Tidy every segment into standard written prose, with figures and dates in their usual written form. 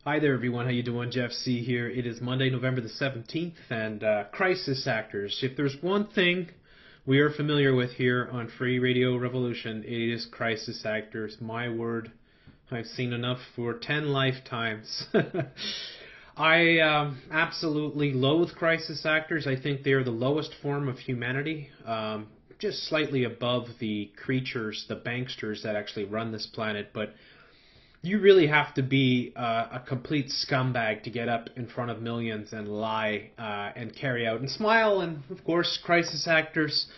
Hi there, everyone. How you doing? Jeff C. here. It is Monday, November the 17th, and crisis actors. If there's one thing we are familiar with here on Free Radio Revolution, it is crisis actors. My word, I've seen enough for 10 lifetimes. I absolutely loathe crisis actors. I think they are the lowest form of humanity, just slightly above the creatures, the banksters that actually run this planet, but you really have to be a complete scumbag to get up in front of millions and lie and carry out and smile. And of course, crisis actors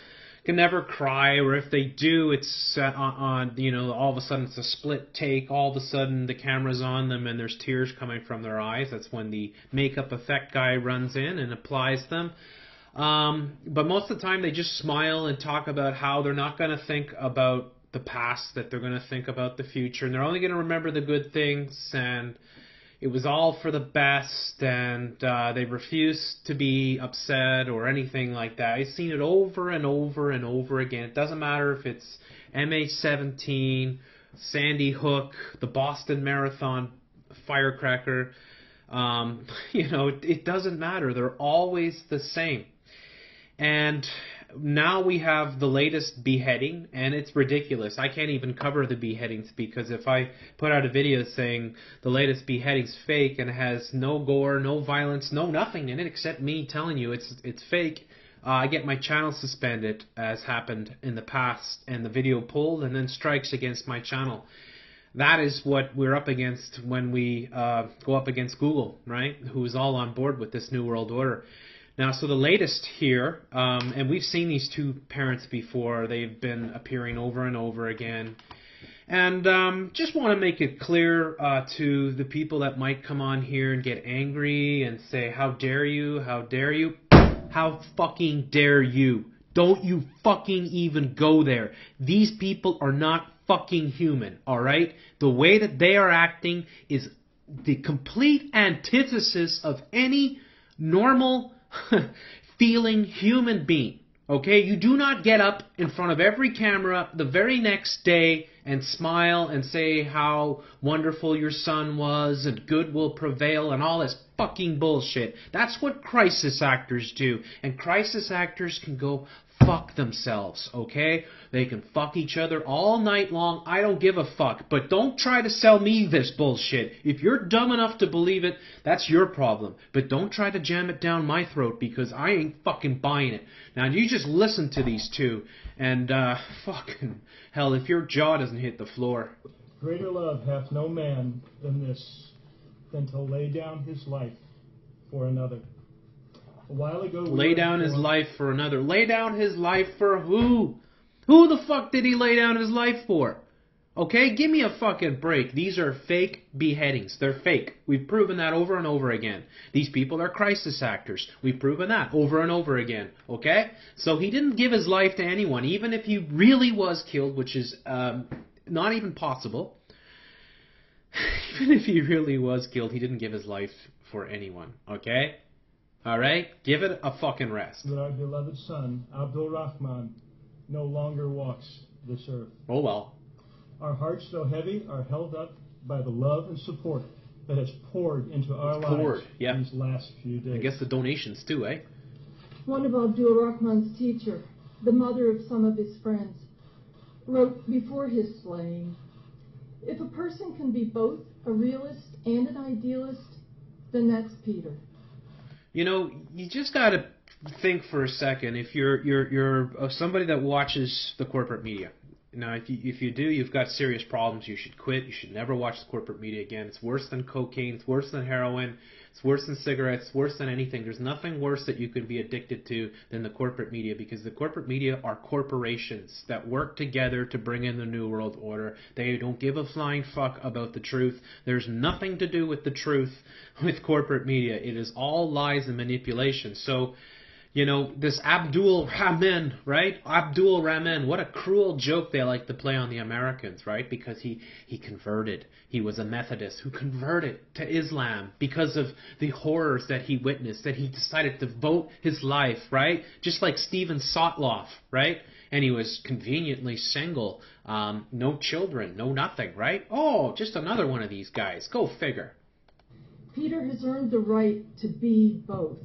can never cry, or if they do, it's all of a sudden it's a split take. All of a sudden the camera's on them and there's tears coming from their eyes. That's when the makeup effect guy runs in and applies them. But most of the time they just smile and talk about how they're not going to think about the past, that they're going to think about the future, and they're only going to remember the good things, and it was all for the best, and they refuse to be upset or anything like that. I've seen it over and over and over again. It doesn't matter if it's MH17, Sandy Hook, the Boston Marathon firecracker. It doesn't matter. They're always the same. And now we have the latest beheading, and it's ridiculous. I can't even cover the beheadings, because if I put out a video saying the latest beheading's fake and has no gore, no violence, no nothing in it except me telling you it's fake, I get my channel suspended, as happened in the past, and the video pulled and then strikes against my channel. That is what we're up against when we go up against Google, right? Who's all on board with this New World Order. Now, so the latest here, and we've seen these two parents before. They've been appearing over and over again. And just want to make it clear to the people that might come on here and get angry and say, how dare you, how dare you, how fucking dare you. Don't you fucking even go there. These people are not fucking human, all right? The way that they are acting is the complete antithesis of any normal feeling human being. Okay, you do not get up in front of every camera the very next day and smile and say how wonderful your son was and good will prevail and all this fucking bullshit. That's what crisis actors do. And crisis actors can go fuck themselves, okay? They can fuck each other all night long. I don't give a fuck. But don't try to sell me this bullshit. If you're dumb enough to believe it, that's your problem. But don't try to jam it down my throat, because I ain't fucking buying it. Now, you just listen to these two, and fucking hell, if your jaw doesn't hit the floor. Greater love hath no man than this, than to lay down his life for another. A while ago, lay down his life for another. Lay down his life for who? Who the fuck did he lay down his life for? Okay, give me a fucking break. These are fake beheadings. They're fake. We've proven that over and over again. These people are crisis actors. We've proven that over and over again. Okay? So he didn't give his life to anyone, even if he really was killed, which is not even possible. Even if he really was killed, he didn't give his life for anyone. Okay? Alright? Give it a fucking rest. That our beloved son, Abdul Rahman, no longer walks this earth. Oh well. Our hearts, though heavy, are held up by the love and support that has poured into our lives these last few days. I guess the donations too, eh? One of Abdul Rahman's teacher, the mother of some of his friends, wrote before his slaying, "If a person can be both a realist and an idealist, then that's Peter." You know, you just got to think for a second. If you're somebody that watches the corporate media, now if you do, you've got serious problems. You should quit. You should never watch the corporate media again. It's worse than cocaine. It's worse than heroin. It's worse than cigarettes. It's worse than anything. There's nothing worse that you could be addicted to than the corporate media, because the corporate media are corporations that work together to bring in the New World Order. They don't give a flying fuck about the truth. There's nothing to do with the truth with corporate media. It is all lies and manipulation. So, you know, this Abdul Rahman, right? Abdul Rahman, what a cruel joke they like to play on the Americans, right? Because he converted. He was a Methodist who converted to Islam because of the horrors that he witnessed, that he decided to devote his life, right? Just like Steven Sotloff, right? And he was conveniently single, no children, no nothing, right? Oh, just another one of these guys. Go figure. Peter has earned the right to be both.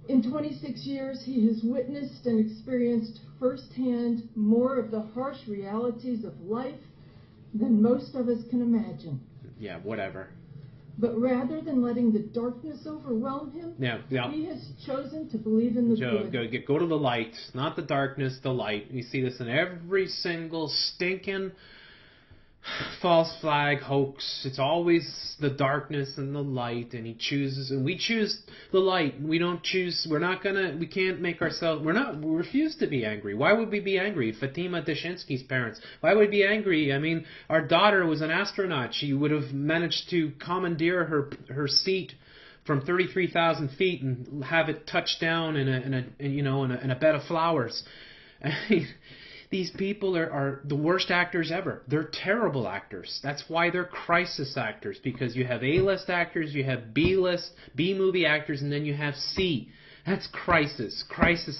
In 26 years, he has witnessed and experienced firsthand more of the harsh realities of life than most of us can imagine. Yeah, whatever. But rather than letting the darkness overwhelm him, he has chosen to believe in the good. Go to the light, not the darkness, the light. You see this in every single stinking false flag hoax. It's always the darkness and the light, and we choose the light. We can't make ourselves, we refuse to be angry. Why would we be angry? Fatima Dashinsky's parents, why would we be angry? I mean, our daughter was an astronaut. She would have managed to commandeer her seat from 33,000 feet and have it touch down in a bed of flowers. I mean, these people are the worst actors ever. They're terrible actors. That's why they're crisis actors, because you have A-list actors, you have B-list, B-movie actors, and then you have C. That's crisis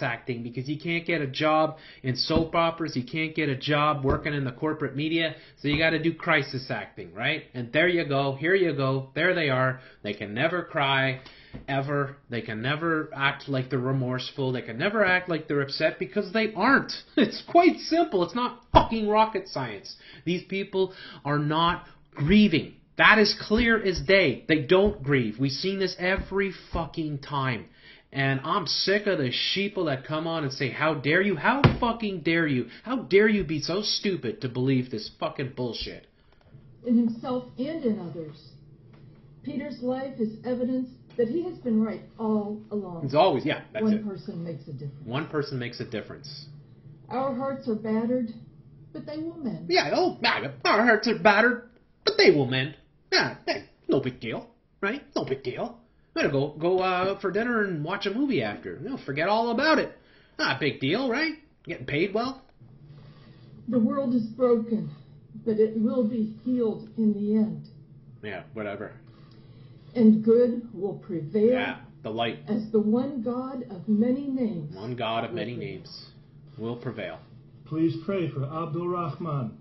acting, because you can't get a job in soap operas, you can't get a job working in the corporate media, so you got to do crisis acting, right? And there you go, here you go, there they are. They can never cry, ever. They can never act like they're remorseful. They can never act like they're upset, because they aren't. It's quite simple. It's not fucking rocket science. These people are not grieving. That is clear as day. They don't grieve. We've seen this every fucking time. And I'm sick of the sheeple that come on and say, how dare you? How fucking dare you? How dare you be so stupid to believe this fucking bullshit? In himself and in others. Peter's life is evidence that he has been right all along. It's always, yeah, that's it. One person makes a difference. One person makes a difference. Our hearts are battered, but they will mend. Yeah, our hearts are battered, but they will mend. Yeah, no big deal, right? No big deal. I'm gonna go out for dinner and watch a movie after. Forget all about it. Not a big deal, right? Getting paid well. The world is broken, but it will be healed in the end. Yeah, whatever. And good will prevail. Yeah, the light. As the one God of many names. One God of many names will prevail. Please pray for Abdul Rahman.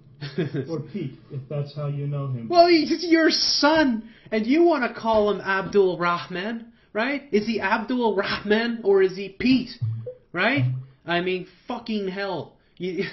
Or Pete, if that's how you know him. Well, he's your son, and you want to call him Abdul Rahman, right? Is he Abdul Rahman or is he Pete, right? I mean, fucking hell. I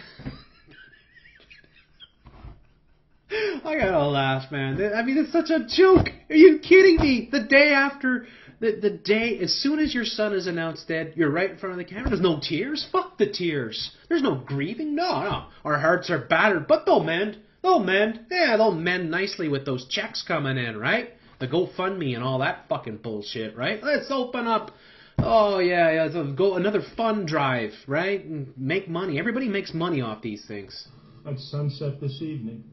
gotta laugh, man. I mean, it's such a joke. Are you kidding me? The day after... The day, as soon as your son is announced dead, you're right in front of the camera. There's no tears. Fuck the tears. There's no grieving. No. Our hearts are battered, but they'll mend. They'll mend. Yeah, they'll mend nicely with those checks coming in, right? The GoFundMe and all that fucking bullshit, right? Let's open up. Oh, yeah. Go another fund drive, right? And make money. Everybody makes money off these things. At sunset this evening.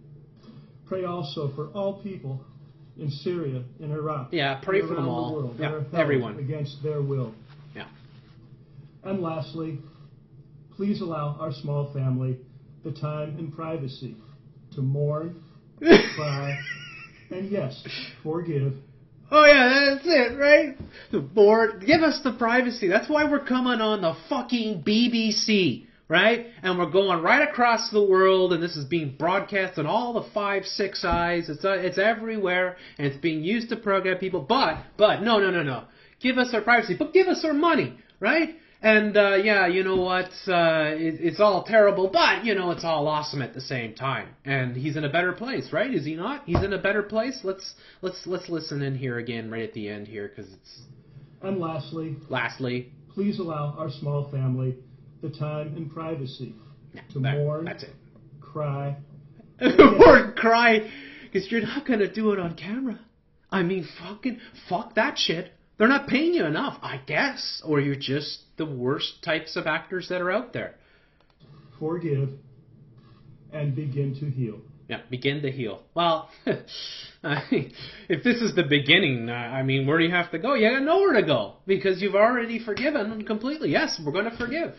Pray also for all people in Syria, in Iraq, yeah, pray for them all. The world, yeah, everyone against their will. Yeah. And lastly, please allow our small family the time and privacy to mourn, cry, and yes, forgive. Oh yeah, that's it, right? Give us the privacy. That's why we're coming on the fucking BBC. Right? And we're going right across the world, and this is being broadcast on all the 5, 6 eyes. It's everywhere, and it's being used to program people. But no. Give us our privacy, but give us our money, right? And yeah, you know what? It's all terrible, but you know it's all awesome at the same time. And he's in a better place, right? Is he not? He's in a better place. Let's listen in here again, right at the end here, because it's. And lastly, please allow our small family the time and privacy to mourn, that's it. Cry, or cry, because you're not going to do it on camera. I mean, fuck that shit. They're not paying you enough, I guess, or you're just the worst types of actors that are out there. Forgive and begin to heal. Yeah, begin to heal. Well, if this is the beginning, I mean, where do you have to go? You got nowhere to go, because you've already forgiven completely. Yes, we're going to forgive.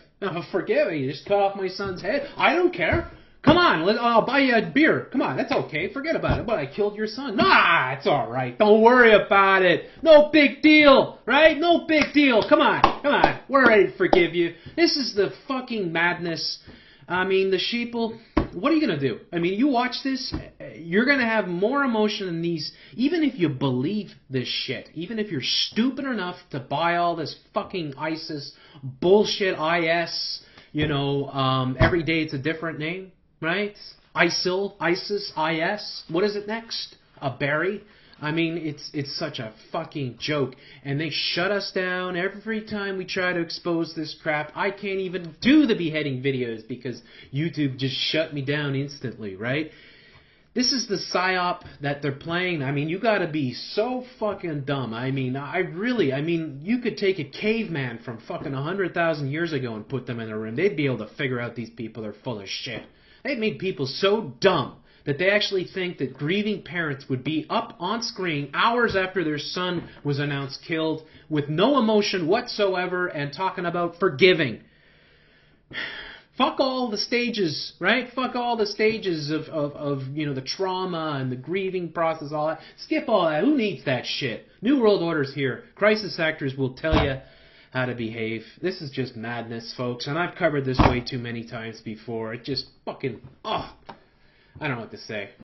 Forgive. You just cut off my son's head. I don't care. Come on, I'll buy you a beer. Come on, that's okay. Forget about it. But I killed your son. Nah, it's all right. Don't worry about it. No big deal, right? No big deal. Come on. We're ready to forgive you. This is the fucking madness. I mean, the sheeple. What are you going to do? I mean, you watch this, you're going to have more emotion than these, even if you believe this shit. Even if you're stupid enough to buy all this fucking ISIS bullshit, IS, every day it's a different name, right? ISIL, ISIS, IS. What is it next? A berry? I mean, it's such a fucking joke. And they shut us down every time we try to expose this crap. I can't even do the beheading videos because YouTube just shut me down instantly, right? This is the psyop that they're playing. I mean, you gotta be so fucking dumb. I mean, you could take a caveman from fucking 100,000 years ago and put them in a room. They'd be able to figure out these people are full of shit. They've made people so dumb that they actually think that grieving parents would be up on screen hours after their son was announced killed with no emotion whatsoever and talking about forgiving. Fuck all the stages, right? Fuck all the stages of the trauma and the grieving process, all that. Skip all that. Who needs that shit? New World Order's here. Crisis actors will tell you how to behave. This is just madness, folks, and I've covered this way too many times before. It just fucking, I don't know what to say.